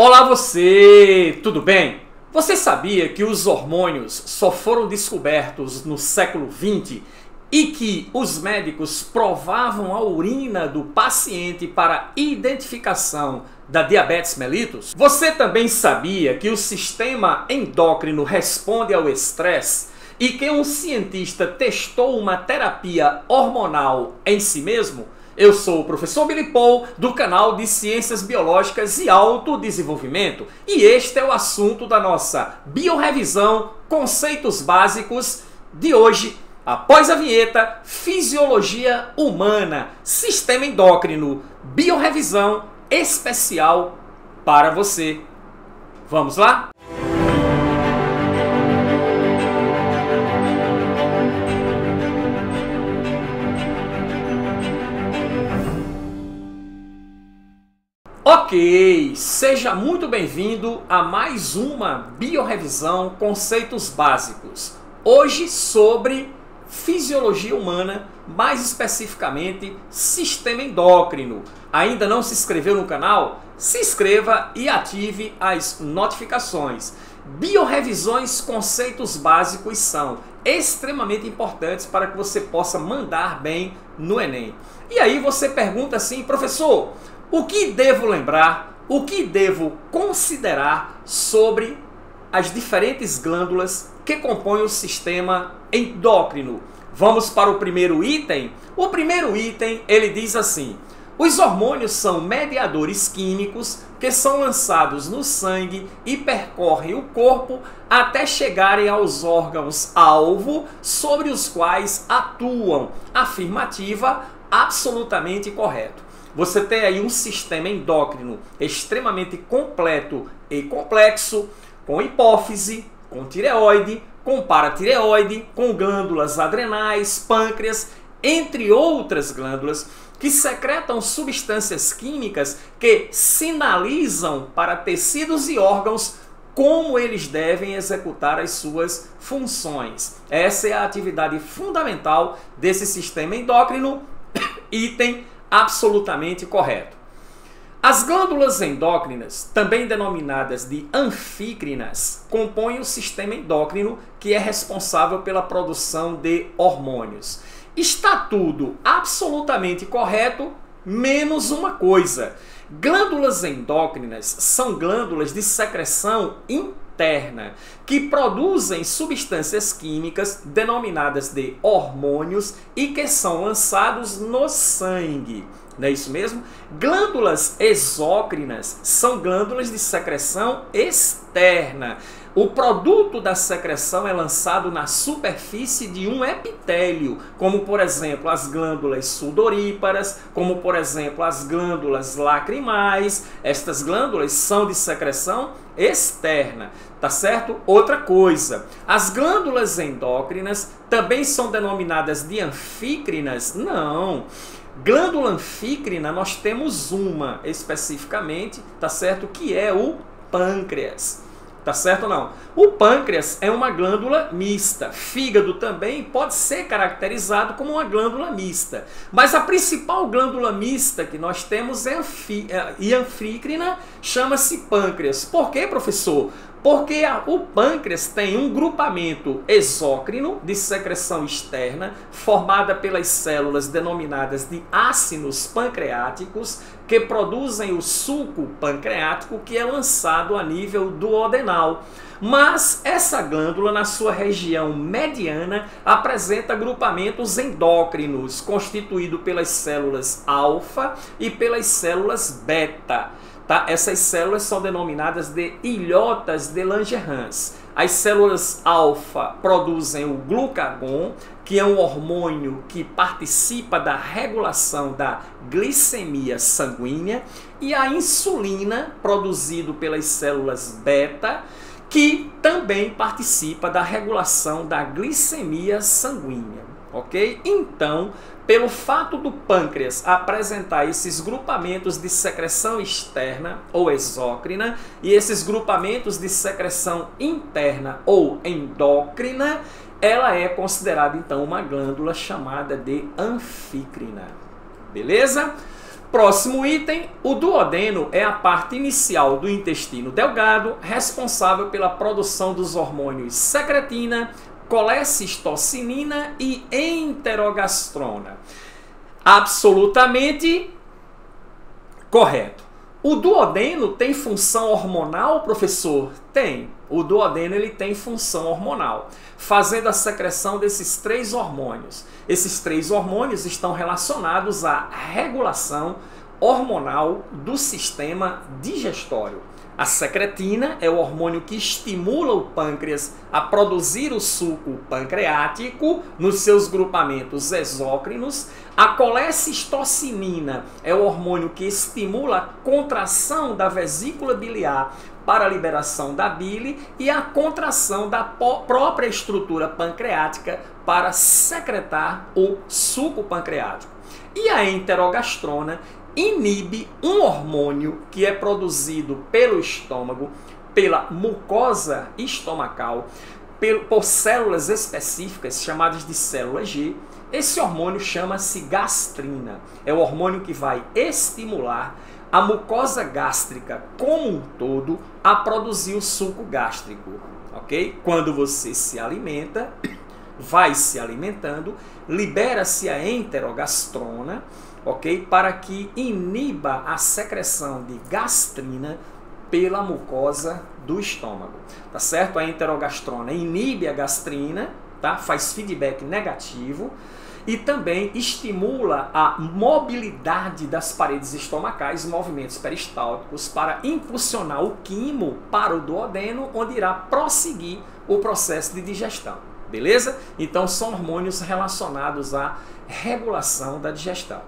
Olá você, tudo bem? Você sabia que os hormônios só foram descobertos no século XX e que os médicos provavam a urina do paciente para identificação da diabetes mellitus? Você também sabia que o sistema endócrino responde ao estresse e que um cientista testou uma terapia hormonal em si mesmo? Eu sou o professor Billy Paul, do canal de Ciências Biológicas e Autodesenvolvimento, e este é o assunto da nossa biorevisão Conceitos Básicos de hoje. Após a vinheta, Fisiologia Humana, Sistema Endócrino, biorevisão especial para você. Vamos lá? Ok, seja muito bem-vindo a mais uma biorevisão Conceitos Básicos. Hoje sobre fisiologia humana, mais especificamente sistema endócrino. Ainda não se inscreveu no canal? Se inscreva e ative as notificações. Biorevisões Conceitos Básicos são extremamente importantes para que você possa mandar bem no Enem. E aí você pergunta assim, professor, o que devo lembrar, o que devo considerar sobre as diferentes glândulas que compõem o sistema endócrino? Vamos para o primeiro item? O primeiro item, ele diz assim: os hormônios são mediadores químicos que são lançados no sangue e percorrem o corpo até chegarem aos órgãos-alvo sobre os quais atuam. Afirmativa, absolutamente correto. Você tem aí um sistema endócrino extremamente completo e complexo, com hipófise, com tireoide, com paratireoide, com glândulas adrenais, pâncreas, entre outras glândulas, que secretam substâncias químicas que sinalizam para tecidos e órgãos como eles devem executar as suas funções. Essa é a atividade fundamental desse sistema endócrino, item absolutamente correto. As glândulas endócrinas, também denominadas de anfícrinas, compõem o sistema endócrino que é responsável pela produção de hormônios. Está tudo absolutamente correto, menos uma coisa. Glândulas endócrinas são glândulas de secreção interna que produzem substâncias químicas denominadas de hormônios e que são lançados no sangue. Não é isso mesmo? Glândulas exócrinas são glândulas de secreção externa. O produto da secreção é lançado na superfície de um epitélio, como por exemplo as glândulas sudoríparas, como por exemplo as glândulas lacrimais. Estas glândulas são de secreção externa, tá certo? Outra coisa, as glândulas endócrinas também são denominadas de anfícrinas? Não. Glândula anfícrina nós temos uma especificamente, tá certo? Que é o pâncreas. Tá certo ou não? O pâncreas é uma glândula mista. Fígado também pode ser caracterizado como uma glândula mista. Mas a principal glândula mista que nós temos é anfícrina, chama-se pâncreas. Por quê, professor? Porque o pâncreas tem um grupamento exócrino de secreção externa, formada pelas células denominadas de ácidos pancreáticos, que produzem o suco pancreático que é lançado a nível duodenal. Mas essa glândula, na sua região mediana, apresenta grupamentos endócrinos, constituído pelas células alfa e pelas células beta. Tá? Essas células são denominadas de ilhotas de Langerhans. As células alfa produzem o glucagon, que é um hormônio que participa da regulação da glicemia sanguínea, e a insulina, produzido pelas células beta, que também participa da regulação da glicemia sanguínea. Ok? Então, pelo fato do pâncreas apresentar esses grupamentos de secreção externa ou exócrina e esses grupamentos de secreção interna ou endócrina, ela é considerada então uma glândula chamada de anfícrina. Beleza? Próximo item, o duodeno é a parte inicial do intestino delgado, responsável pela produção dos hormônios secretina, colecistocinina e enterogastrona. Absolutamente correto. O duodeno tem função hormonal, professor? Tem. O duodeno ele tem função hormonal, fazendo a secreção desses 3 hormônios. Esses 3 hormônios estão relacionados à regulação hormonal do sistema digestório. A secretina é o hormônio que estimula o pâncreas a produzir o suco pancreático nos seus grupamentos exócrinos. A colecistocinina é o hormônio que estimula a contração da vesícula biliar para a liberação da bile e a contração da própria estrutura pancreática para secretar o suco pancreático. E a enterogastrona inibe um hormônio que é produzido pelo estômago, pela mucosa estomacal, por células específicas chamadas de célula G. Esse hormônio chama-se gastrina. É o hormônio que vai estimular a mucosa gástrica como um todo a produzir o suco gástrico, ok? Quando você se alimenta, vai se alimentando, libera-se a enterogastrona, ok? Para que iniba a secreção de gastrina pela mucosa do estômago, tá certo? A enterogastrona inibe a gastrina, tá? Faz feedback negativo e também estimula a mobilidade das paredes estomacais, movimentos peristálticos, para impulsionar o quimo para o duodeno, onde irá prosseguir o processo de digestão, beleza? Então são hormônios relacionados à regulação da digestão.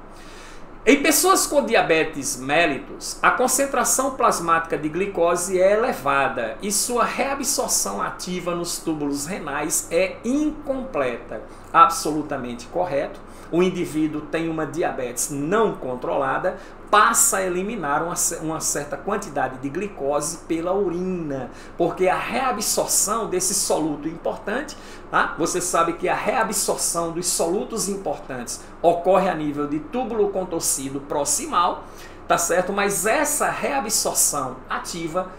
Em pessoas com diabetes mellitus, a concentração plasmática de glicose é elevada e sua reabsorção ativa nos túbulos renais é incompleta. Absolutamente correto. O indivíduo tem uma diabetes não controlada, passa a eliminar uma certa quantidade de glicose pela urina, porque a reabsorção desse soluto importante, tá? Você sabe que a reabsorção dos solutos importantes ocorre a nível de túbulo contorcido proximal, tá certo? Mas essa reabsorção ativa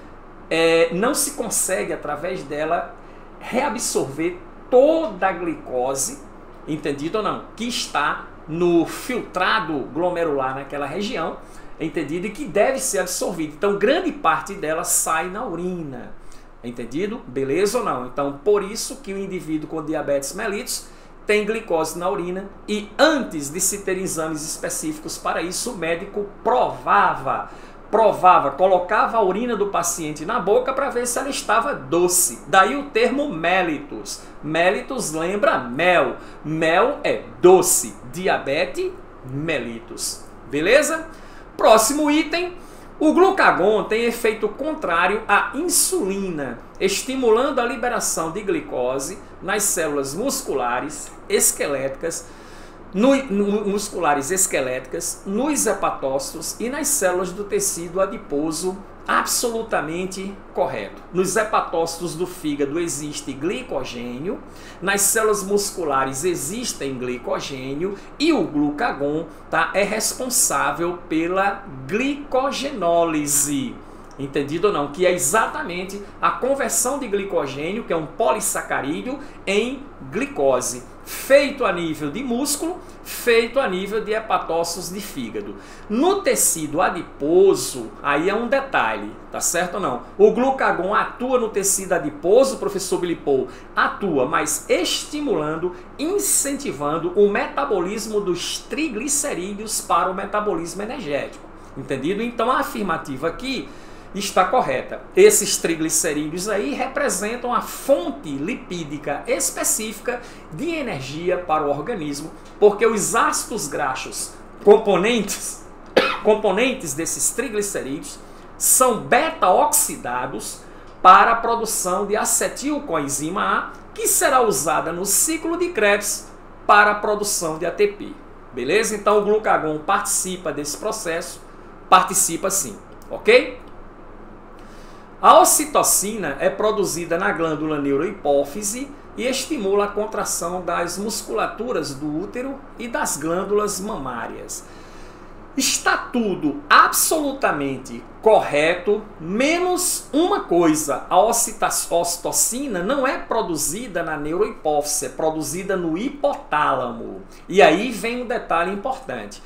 não se consegue, através dela, reabsorver toda a glicose, entendido ou não? Que está no filtrado glomerular naquela região, entendido? E que deve ser absorvido. Então, grande parte dela sai na urina, entendido? Beleza ou não? Então, por isso que o indivíduo com diabetes mellitus tem glicose na urina e antes de se ter exames específicos para isso, o médico colocava a urina do paciente na boca para ver se ela estava doce. Daí o termo mellitus. Mellitus lembra mel. Mel é doce. Diabetes mellitus. Beleza? Próximo item. O glucagon tem efeito contrário à insulina, estimulando a liberação de glicose nas células musculares esqueléticas, nos hepatócitos e nas células do tecido adiposo. Absolutamente correto. Nos hepatócitos do fígado existe glicogênio, nas células musculares existem glicogênio e o glucagon, tá, é responsável pela glicogenólise. Entendido ou não? Que é exatamente a conversão de glicogênio, que é um polissacarídeo, em glicose, feito a nível de músculo, feito a nível de hepatócitos de fígado. No tecido adiposo, aí é um detalhe, tá certo ou não? O glucagon atua no tecido adiposo, professor Bilipou, atua, mas estimulando, incentivando o metabolismo dos triglicerídeos para o metabolismo energético. Entendido? Então a afirmativa aqui está correta. Esses triglicerídeos aí representam a fonte lipídica específica de energia para o organismo, porque os ácidos graxos, componentes desses triglicerídeos, são beta-oxidados para a produção de acetilcoenzima A, que será usada no ciclo de Krebs para a produção de ATP. Beleza? Então o glucagon participa desse processo, participa sim, ok? A ocitocina é produzida na glândula neurohipófise e estimula a contração das musculaturas do útero e das glândulas mamárias. Está tudo absolutamente correto, menos uma coisa: a ocitocina não é produzida na neurohipófise, é produzida no hipotálamo. E aí vem um detalhe importante.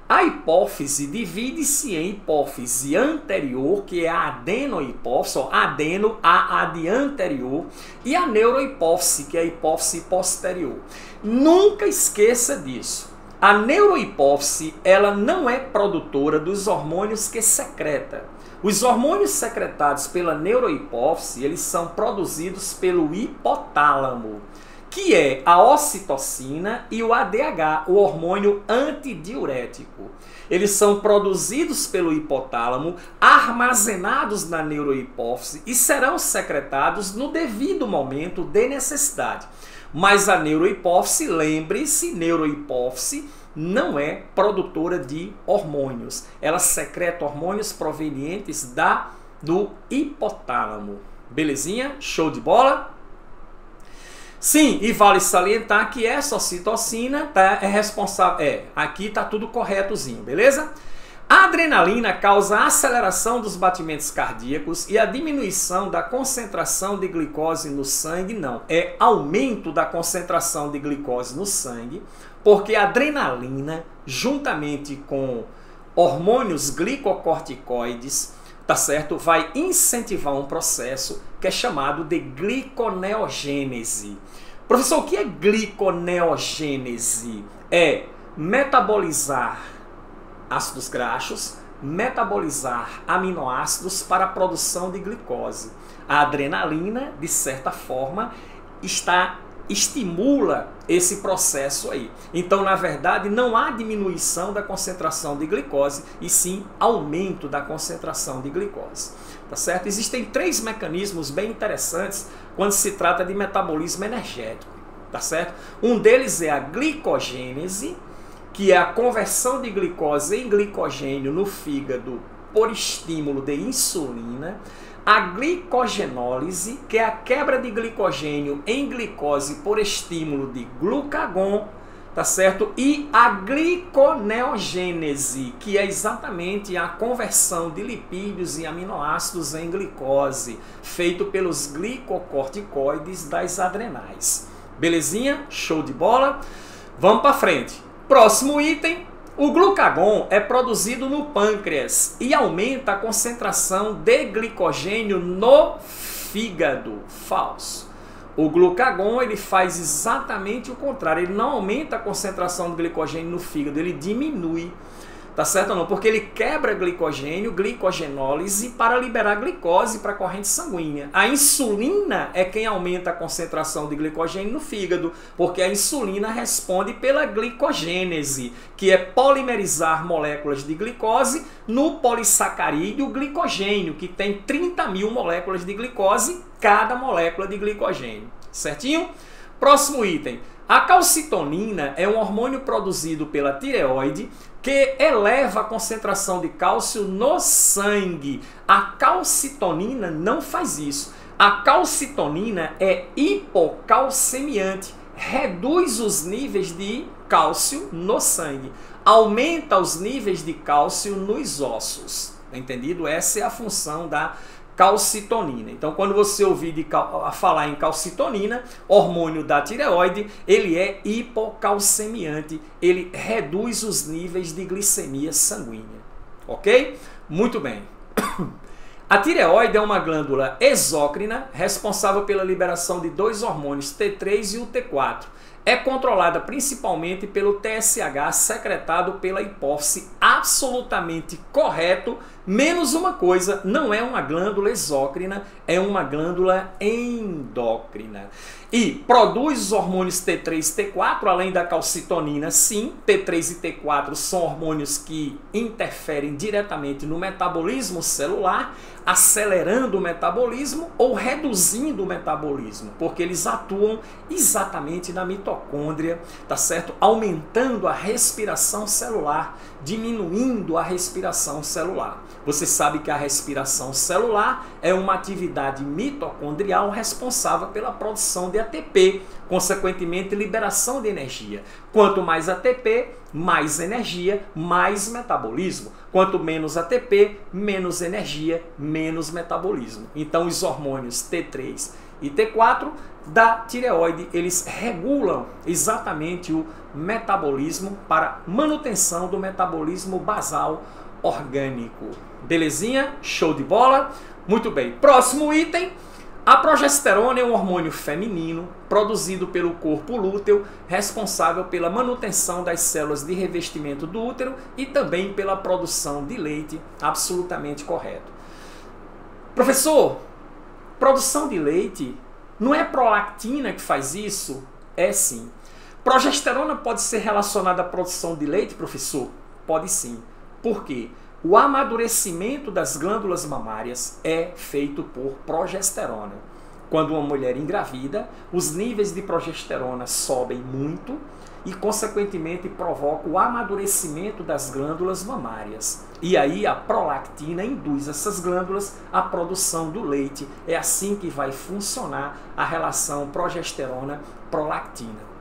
A hipófise divide-se em hipófise anterior, que é a adenohipófise, ó, adeno, a de anterior, e a neurohipófise, que é a hipófise posterior. Nunca esqueça disso. A neurohipófise, ela não é produtora dos hormônios que secreta. Os hormônios secretados pela neurohipófise, eles são produzidos pelo hipotálamo, que é a ocitocina e o ADH, o hormônio antidiurético. Eles são produzidos pelo hipotálamo, armazenados na neurohipófise e serão secretados no devido momento de necessidade. Mas a neurohipófise, lembre-se, neurohipófise não é produtora de hormônios. Ela secreta hormônios provenientes do hipotálamo. Belezinha? Show de bola? Sim, e vale salientar que essa ocitocina é responsável. Aqui está tudo corretozinho, beleza? A adrenalina causa a aceleração dos batimentos cardíacos e a diminuição da concentração de glicose no sangue, não. É aumento da concentração de glicose no sangue, porque a adrenalina, juntamente com hormônios glicocorticoides, tá certo? Vai incentivar um processo que é chamado de gliconeogênese. Professor, o que é gliconeogênese? É metabolizar ácidos graxos, metabolizar aminoácidos para a produção de glicose. A adrenalina, de certa forma, estimula esse processo aí. Então, na verdade, não há diminuição da concentração de glicose, e sim aumento da concentração de glicose. Tá certo? Existem 3 mecanismos bem interessantes quando se trata de metabolismo energético. Tá certo? Um deles é a glicogênese, que é a conversão de glicose em glicogênio no fígado por estímulo de insulina. A glicogenólise, que é a quebra de glicogênio em glicose por estímulo de glucagon, tá certo? E a gliconeogênese, que é exatamente a conversão de lipídios e aminoácidos em glicose, feito pelos glicocorticoides das adrenais. Belezinha? Show de bola? Vamos para frente. Próximo item, o glucagon é produzido no pâncreas e aumenta a concentração de glicogênio no fígado. Falso. O glucagon, ele faz exatamente o contrário. Ele não aumenta a concentração de glicogênio no fígado, ele diminui. Tá certo ou não? Porque ele quebra glicogênio, glicogenólise, para liberar glicose para a corrente sanguínea. A insulina é quem aumenta a concentração de glicogênio no fígado, porque a insulina responde pela glicogênese, que é polimerizar moléculas de glicose no polissacarídeo glicogênio, que tem 30.000 moléculas de glicose, cada molécula de glicogênio. Certinho? Próximo item. A calcitonina é um hormônio produzido pela tireoide que eleva a concentração de cálcio no sangue. A calcitonina não faz isso. A calcitonina é hipocalcemiante, reduz os níveis de cálcio no sangue, aumenta os níveis de cálcio nos ossos. Entendido? Essa é a função da calcitonina. Então, quando você ouvir falar em calcitonina, hormônio da tireoide, ele é hipocalcemiante, ele reduz os níveis de glicemia sanguínea. Ok? Muito bem. A tireoide é uma glândula exócrina responsável pela liberação de 2 hormônios, T3 e o T4. É controlada principalmente pelo TSH secretado pela hipófise, absolutamente correto, menos uma coisa, não é uma glândula exócrina, é uma glândula endócrina. E produz os hormônios T3 e T4, além da calcitonina, sim. T3 e T4 são hormônios que interferem diretamente no metabolismo celular, acelerando o metabolismo ou reduzindo o metabolismo, porque eles atuam exatamente na mitocôndria, tá certo? Aumentando a respiração celular, diminuindo a respiração celular. Você sabe que a respiração celular é uma atividade mitocondrial responsável pela produção de ATP, consequentemente liberação de energia. Quanto mais ATP, mais energia, mais metabolismo. Quanto menos ATP, menos energia, menos metabolismo. Então os hormônios T3 e T4 da tireoide, eles regulam exatamente o metabolismo para manutenção do metabolismo basal orgânico. Belezinha? Show de bola? Muito bem. Próximo item. A progesterona é um hormônio feminino produzido pelo corpo lúteo, responsável pela manutenção das células de revestimento do útero e também pela produção de leite, absolutamente correto. Professor, produção de leite, não é prolactina que faz isso? É sim. Progesterona pode ser relacionada à produção de leite, professor? Pode sim. Por quê? O amadurecimento das glândulas mamárias é feito por progesterona. Quando uma mulher engravida, os níveis de progesterona sobem muito e, consequentemente, provoca o amadurecimento das glândulas mamárias. E aí a prolactina induz essas glândulas à produção do leite. É assim que vai funcionar a relação progesterona-prolactina.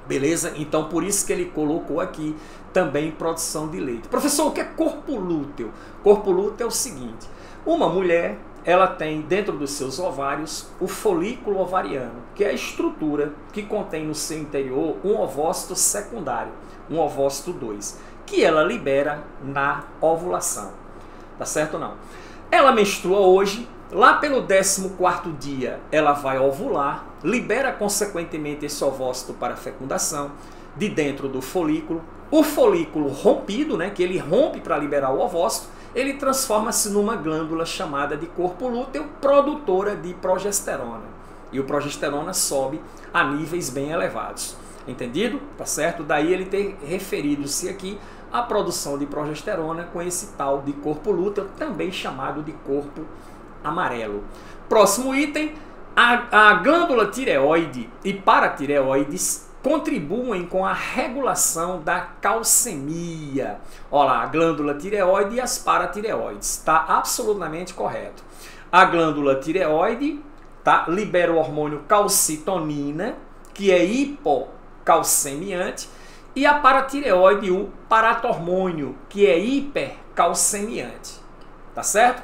Beleza? Então, por isso que ele colocou aqui também produção de leite. Professor, o que é corpo lúteo? Corpo lúteo é o seguinte: uma mulher, ela tem dentro dos seus ovários o folículo ovariano, que é a estrutura que contém no seu interior um ovócito secundário, um ovócito 2, que ela libera na ovulação. Tá certo ou não? Ela menstrua hoje. Lá pelo 14º dia, ela vai ovular, libera consequentemente esse ovócito para a fecundação de dentro do folículo. O folículo rompido, né, que ele rompe para liberar o ovócito, ele transforma-se numa glândula chamada de corpo lúteo, produtora de progesterona. E o progesterona sobe a níveis bem elevados. Entendido? Tá certo? Daí ele ter referido-se aqui à produção de progesterona com esse tal de corpo lúteo, também chamado de corpo amarelo. Próximo item, a glândula tireoide e paratireoides contribuem com a regulação da calcemia. Olha lá, a glândula tireoide e as paratireoides. Está absolutamente correto. A glândula tireoide, tá, libera o hormônio calcitonina, que é hipocalcemiante, e a paratireoide, o paratormônio, que é hipercalcemiante. Tá certo?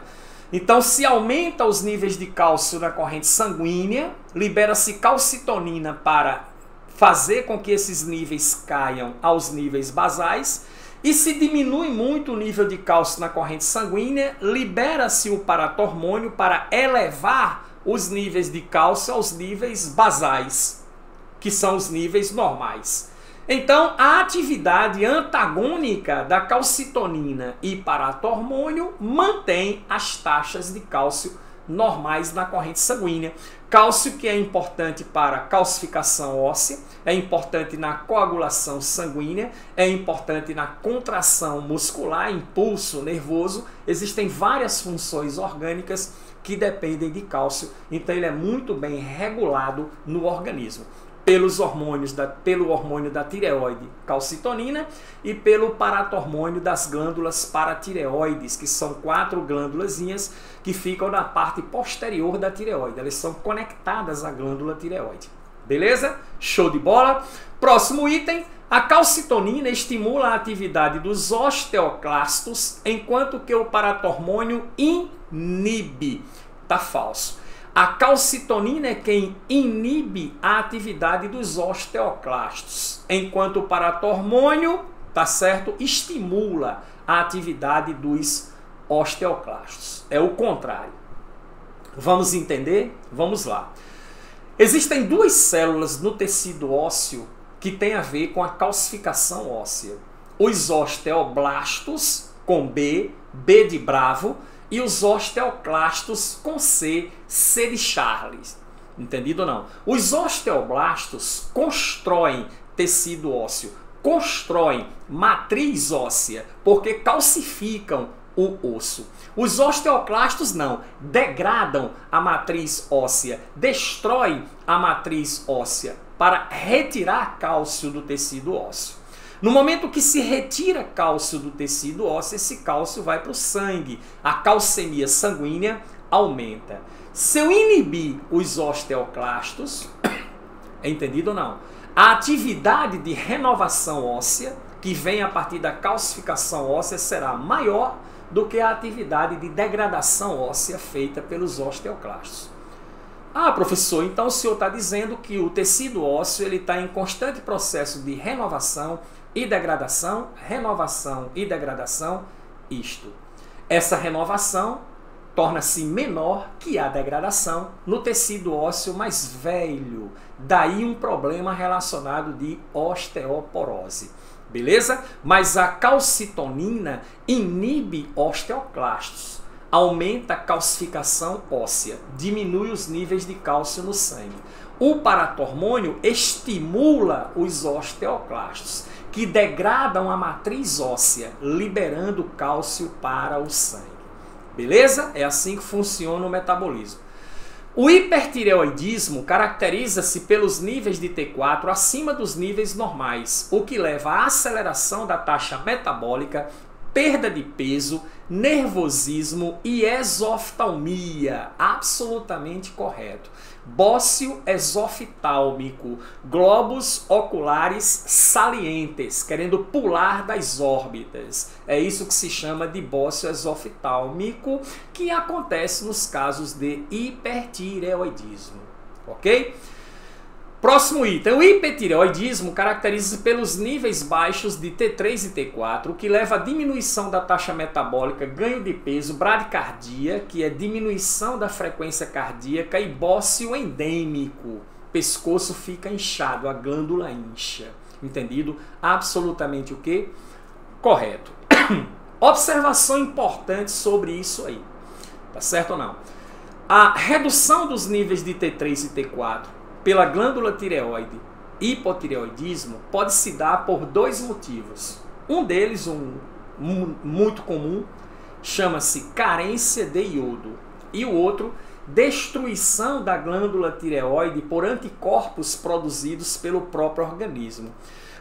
Então, se aumenta os níveis de cálcio na corrente sanguínea, libera-se calcitonina para fazer com que esses níveis caiam aos níveis basais. E se diminui muito o nível de cálcio na corrente sanguínea, libera-se o paratormônio para elevar os níveis de cálcio aos níveis basais, que são os níveis normais. Então, a atividade antagônica da calcitonina e paratormônio mantém as taxas de cálcio normais na corrente sanguínea. Cálcio que é importante para a calcificação óssea, é importante na coagulação sanguínea, é importante na contração muscular, impulso nervoso. Existem várias funções orgânicas que dependem de cálcio, então ele é muito bem regulado no organismo. Pelo hormônio da tireoide, calcitonina, e pelo paratormônio das glândulas paratireoides, que são 4 glândulazinhas que ficam na parte posterior da tireoide. Elas são conectadas à glândula tireoide. Beleza? Show de bola! Próximo item, a calcitonina estimula a atividade dos osteoclastos, enquanto que o paratormônio inibe. Tá falso. A calcitonina é quem inibe a atividade dos osteoclastos, enquanto o paratormônio, tá certo, estimula a atividade dos osteoclastos. É o contrário. Vamos entender? Vamos lá. Existem 2 células no tecido ósseo que têm a ver com a calcificação óssea. Os osteoblastos, com B, B de bravo, e os osteoclastos com C, C de Charles. Entendido ou não? Os osteoblastos constroem tecido ósseo, constroem matriz óssea, porque calcificam o osso. Os osteoclastos não, degradam a matriz óssea, destroem a matriz óssea para retirar cálcio do tecido ósseo. No momento que se retira cálcio do tecido ósseo, esse cálcio vai para o sangue. A calcemia sanguínea aumenta. Se eu inibir os osteoclastos, é entendido ou não? A atividade de renovação óssea, que vem a partir da calcificação óssea, será maior do que a atividade de degradação óssea feita pelos osteoclastos. Ah, professor, então o senhor está dizendo que o tecido ósseo está em constante processo de renovação e degradação, isto. Essa renovação torna-se menor que a degradação no tecido ósseo mais velho. Daí um problema relacionado de osteoporose. Beleza? Mas a calcitonina inibe osteoclastos, aumenta a calcificação óssea, diminui os níveis de cálcio no sangue. O paratormônio estimula os osteoclastos, que degradam a matriz óssea, liberando cálcio para o sangue. Beleza? É assim que funciona o metabolismo. O hipertireoidismo caracteriza-se pelos níveis de T4 acima dos níveis normais, o que leva à aceleração da taxa metabólica, perda de peso, nervosismo e exoftalmia. Absolutamente correto. Bócio exoftálmico, globos oculares salientes, querendo pular das órbitas. É isso que se chama de bócio exoftálmico, que acontece nos casos de hipertireoidismo. Ok? Próximo item. O hipertireoidismo caracteriza-se pelos níveis baixos de T3 e T4, o que leva à diminuição da taxa metabólica, ganho de peso, bradicardia, que é diminuição da frequência cardíaca, e bócio endêmico. Pescoço fica inchado, a glândula incha. Entendido? Absolutamente o quê? Correto. Observação importante sobre isso aí. Tá certo ou não? A redução dos níveis de T3 e T4 pela glândula tireoide, hipotireoidismo, pode se dar por dois motivos. Um deles, muito comum, chama-se carência de iodo. E o outro, destruição da glândula tireoide por anticorpos produzidos pelo próprio organismo.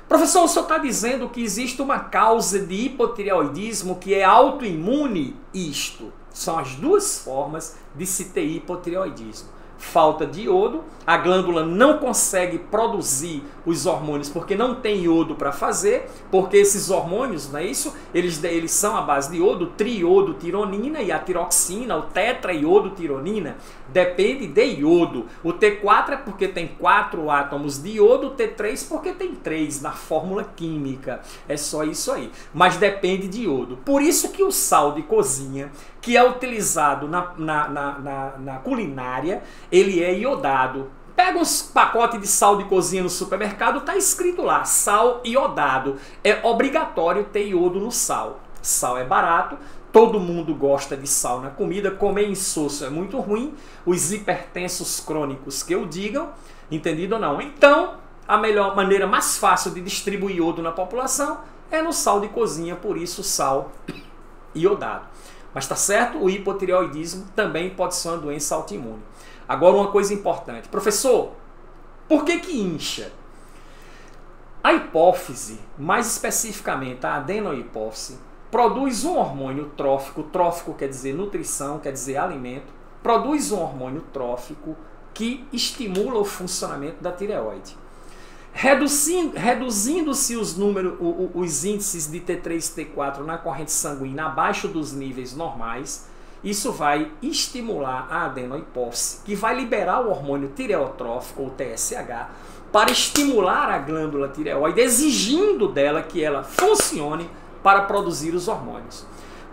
Professor, o senhor está dizendo que existe uma causa de hipotireoidismo que é autoimune? Isto são as duas formas de se ter hipotireoidismo. Falta de iodo, a glândula não consegue produzir os hormônios porque não tem iodo para fazer, porque esses hormônios, não é isso? Eles são a base de iodo, triiodotironina e a tiroxina, o tetraiodotironina, depende de iodo. O T4 é porque tem 4 átomos de iodo, o T3 porque tem 3 na fórmula química. É só isso aí. Mas depende de iodo. Por isso que o sal de cozinha, que é utilizado na culinária, ele é iodado. Pega uns pacotes de sal de cozinha no supermercado, está escrito lá, sal iodado. É obrigatório ter iodo no sal. Sal é barato, todo mundo gosta de sal na comida, comer insosso é muito ruim, os hipertensos crônicos que o digam, entendido ou não? Então, a melhor maneira mais fácil de distribuir iodo na população é no sal de cozinha, por isso sal iodado. Mas tá certo, o hipotireoidismo também pode ser uma doença autoimune. Agora uma coisa importante. Professor, por que incha? A hipófise, mais especificamente a adenohipófise, produz um hormônio trófico, trófico quer dizer nutrição, quer dizer alimento, produz um hormônio trófico que estimula o funcionamento da tireoide. Reduzindo-se os índices de T3 e T4 na corrente sanguínea abaixo dos níveis normais, isso vai estimular a adenohipófise, que vai liberar o hormônio tireotrófico, ou TSH, para estimular a glândula tireoide, exigindo dela que ela funcione para produzir os hormônios.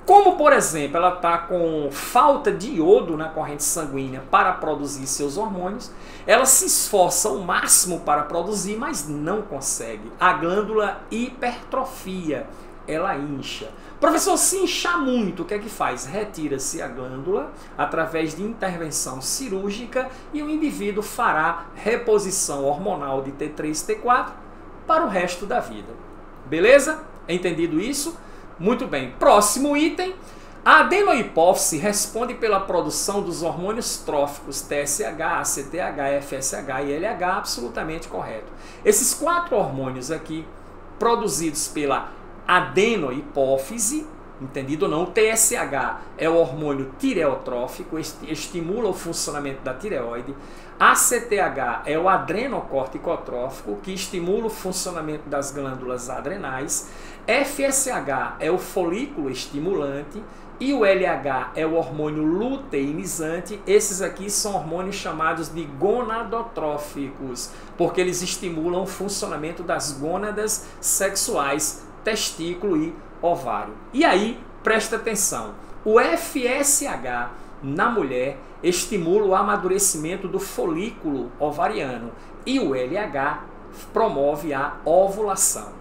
Como, por exemplo, ela está com falta de iodo na corrente sanguínea para produzir seus hormônios, ela se esforça ao máximo para produzir, mas não consegue. A glândula hipertrofia, ela incha. Professor, se inchar muito, o que é que faz? Retira-se a glândula através de intervenção cirúrgica e o indivíduo fará reposição hormonal de T3 e T4 para o resto da vida. Beleza? Entendido isso? Muito bem. Próximo item. A adenohipófise responde pela produção dos hormônios tróficos TSH, ACTH, FSH e LH, absolutamente correto. Esses 4 hormônios aqui produzidos pela adenohipófise, entendido ou não? O TSH é o hormônio tireotrófico, estimula o funcionamento da tireoide. ACTH é o adrenocorticotrófico, que estimula o funcionamento das glândulas adrenais. FSH é o folículo estimulante. E o LH é o hormônio luteinizante. Esses aqui são hormônios chamados de gonadotróficos, porque eles estimulam o funcionamento das gônadas sexuais, testículo e ovário. E aí, presta atenção, o FSH na mulher estimula o amadurecimento do folículo ovariano e o LH promove a ovulação.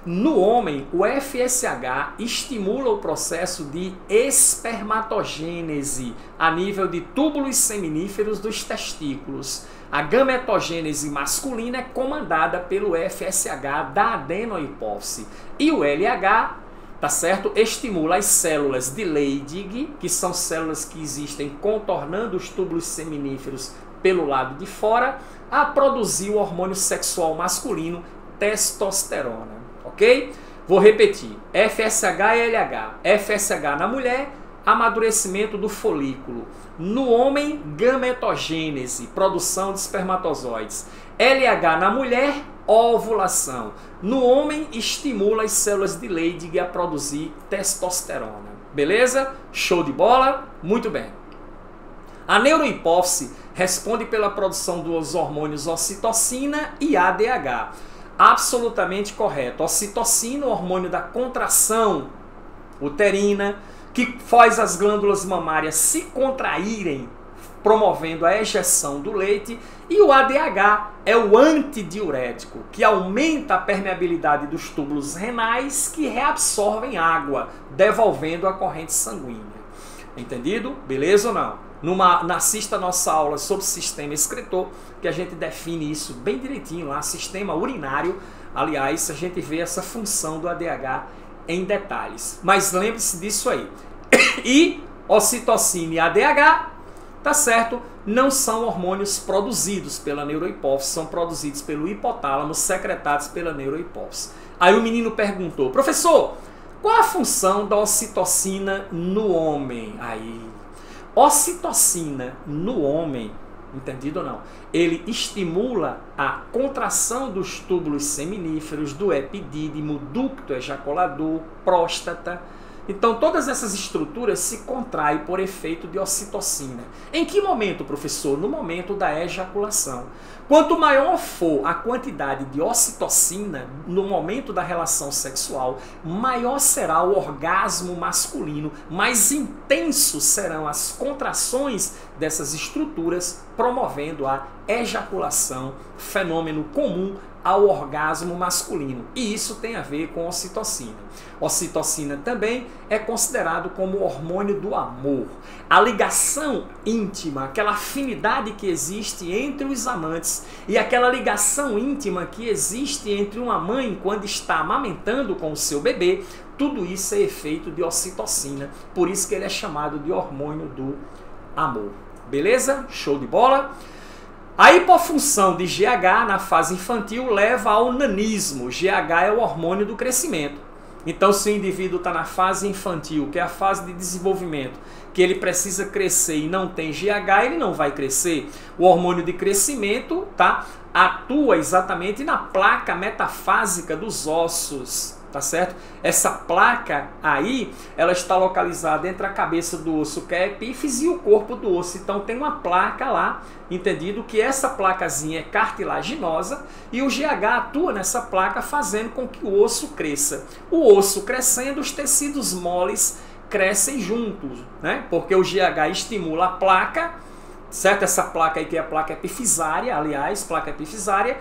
No homem, o FSH estimula o processo de espermatogênese a nível de túbulos seminíferos dos testículos. A gametogênese masculina é comandada pelo FSH da adenohipófise. E o LH, tá certo? Estimula as células de Leydig, que são células que existem contornando os túbulos seminíferos pelo lado de fora, a produzir o hormônio sexual masculino, testosterona. Ok? Vou repetir. FSH e LH. FSH na mulher, amadurecimento do folículo. No homem, gametogênese, produção de espermatozoides. LH na mulher, ovulação. No homem, estimula as células de Leydig a produzir testosterona. Beleza? Show de bola? Muito bem. A neurohipófise responde pela produção dos hormônios ocitocina e ADH. Absolutamente correto. Ocitocina, o hormônio da contração uterina, que faz as glândulas mamárias se contraírem, promovendo a ejeção do leite. E o ADH é o antidiurético, que aumenta a permeabilidade dos túbulos renais, que reabsorvem água, devolvendo a corrente sanguínea. Entendido? Beleza ou não? Assista a nossa aula sobre sistema excretor, que a gente define isso bem direitinho lá, sistema urinário. Aliás, a gente vê essa função do ADH em detalhes. Mas lembre-se disso aí. E ocitocina e ADH, tá certo? Não são hormônios produzidos pela neurohipófise, são produzidos pelo hipotálamo, secretados pela neurohipófise. Aí o menino perguntou: professor, qual a função da ocitocina no homem? Aí, ocitocina no homem, entendido ou não? Ele estimula a contração dos túbulos seminíferos, do epidídimo, ducto ejaculador, próstata. Então, todas essas estruturas se contraem por efeito de ocitocina. Em que momento, professor? No momento da ejaculação. Quanto maior for a quantidade de ocitocina no momento da relação sexual, maior será o orgasmo masculino, mais intensos serão as contrações dessas estruturas, promovendo a ejaculação, fenômeno comum ao orgasmo masculino. E isso tem a ver com ocitocina. Ocitocina também é considerado como o hormônio do amor. A ligação íntima, aquela afinidade que existe entre os amantes e aquela ligação íntima que existe entre uma mãe quando está amamentando com o seu bebê, tudo isso é efeito de ocitocina. Por isso que ele é chamado de hormônio do amor. Beleza? Show de bola? A hipofunção de GH na fase infantil leva ao nanismo. GH é o hormônio do crescimento. Então, se o indivíduo está na fase infantil, que é a fase de desenvolvimento, que ele precisa crescer e não tem GH, ele não vai crescer. O hormônio de crescimento, tá, atua exatamente na placa metafásica dos ossos. Tá certo? Essa placa aí, ela está localizada entre a cabeça do osso, que é a epífise, e o corpo do osso. Então tem uma placa lá, entendido? Que essa placazinha é cartilaginosa e o GH atua nessa placa, fazendo com que o osso cresça. O osso crescendo, os tecidos moles crescem juntos, né? Porque o GH estimula a placa, certo? Essa placa aí, que é a placa epifisária, aliás, placa epifisária,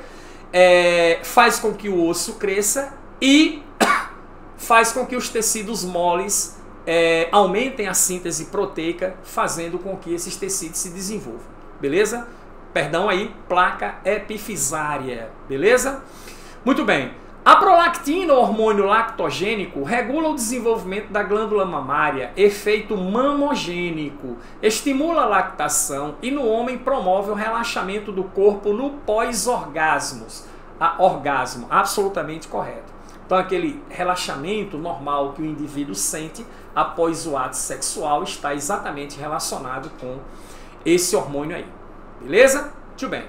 faz com que o osso cresça e faz com que os tecidos moles aumentem a síntese proteica, fazendo com que esses tecidos se desenvolvam. Beleza? Perdão aí, placa epifisária. Beleza? Muito bem. A prolactina, o hormônio lactogênico, regula o desenvolvimento da glândula mamária, efeito mamogênico, estimula a lactação e no homem promove o relaxamento do corpo no pós-orgasmo. Orgasmo, absolutamente correto. Então aquele relaxamento normal que o indivíduo sente após o ato sexual está exatamente relacionado com esse hormônio aí. Beleza? Muito bem.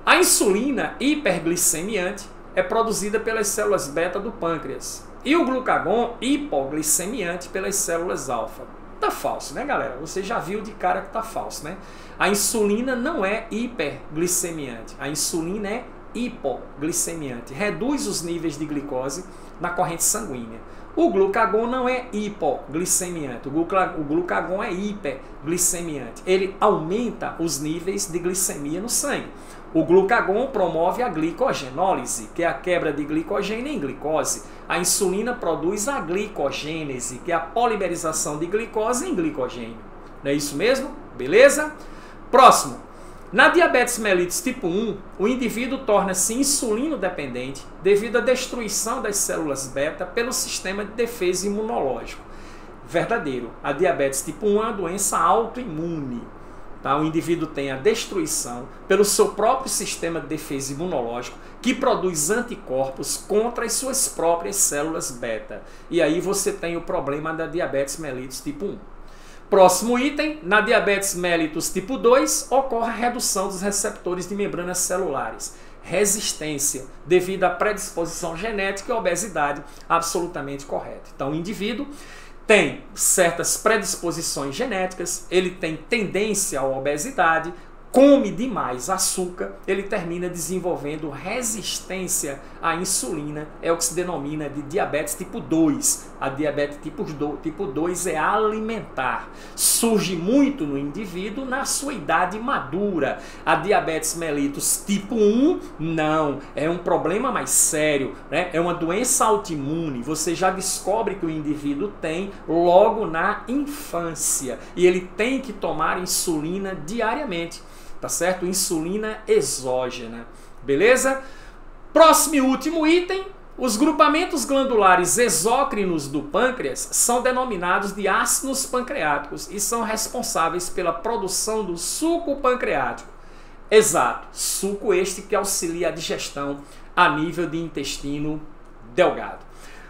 A insulina hiperglicemiante é produzida pelas células beta do pâncreas e o glucagon hipoglicemiante pelas células alfa. Tá falso, né, galera? Você já viu de cara que tá falso, né? A insulina não é hiperglicemiante, a insulina é hipoglicemiante, reduz os níveis de glicose na corrente sanguínea. O glucagon não é hipoglicemiante, o glucagon é hiperglicemiante. Ele aumenta os níveis de glicemia no sangue. O glucagon promove a glicogenólise, que é a quebra de glicogênio em glicose. A insulina produz a glicogênese, que é a polimerização de glicose em glicogênio. Não é isso mesmo? Beleza? Próximo. Na diabetes mellitus tipo 1, o indivíduo torna-se insulino-dependente devido à destruição das células beta pelo sistema de defesa imunológico. Verdadeiro. A diabetes tipo 1 é uma doença autoimune. Tá? O indivíduo tem a destruição pelo seu próprio sistema de defesa imunológico que produz anticorpos contra as suas próprias células beta. E aí você tem o problema da diabetes mellitus tipo 1. Próximo item, na diabetes mellitus tipo 2, ocorre a redução dos receptores de membranas celulares. Resistência, devido à predisposição genética e obesidade, absolutamente correto. Então, o indivíduo tem certas predisposições genéticas, ele tem tendência à obesidade, come demais açúcar, ele termina desenvolvendo resistência à insulina, é o que se denomina de diabetes tipo 2. A diabetes tipo 2 é alimentar, surge muito no indivíduo na sua idade madura. A diabetes mellitus tipo 1, não, é um problema mais sério, né? É uma doença autoimune, você já descobre que o indivíduo tem logo na infância, e ele tem que tomar insulina diariamente. Tá certo? Insulina exógena. Beleza? Próximo e último item. Os grupamentos glandulares exócrinos do pâncreas são denominados de ácidos pancreáticos e são responsáveis pela produção do suco pancreático. Exato. Suco este que auxilia a digestão a nível de intestino delgado.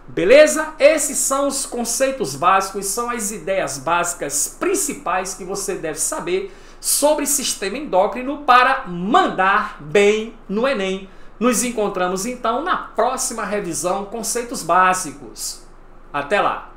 Beleza? Esses são os conceitos básicos, são as ideias básicas principais que você deve saber sobre sistema endócrino para mandar bem no Enem. Nos encontramos então na próxima revisão Conceitos Básicos. Até lá!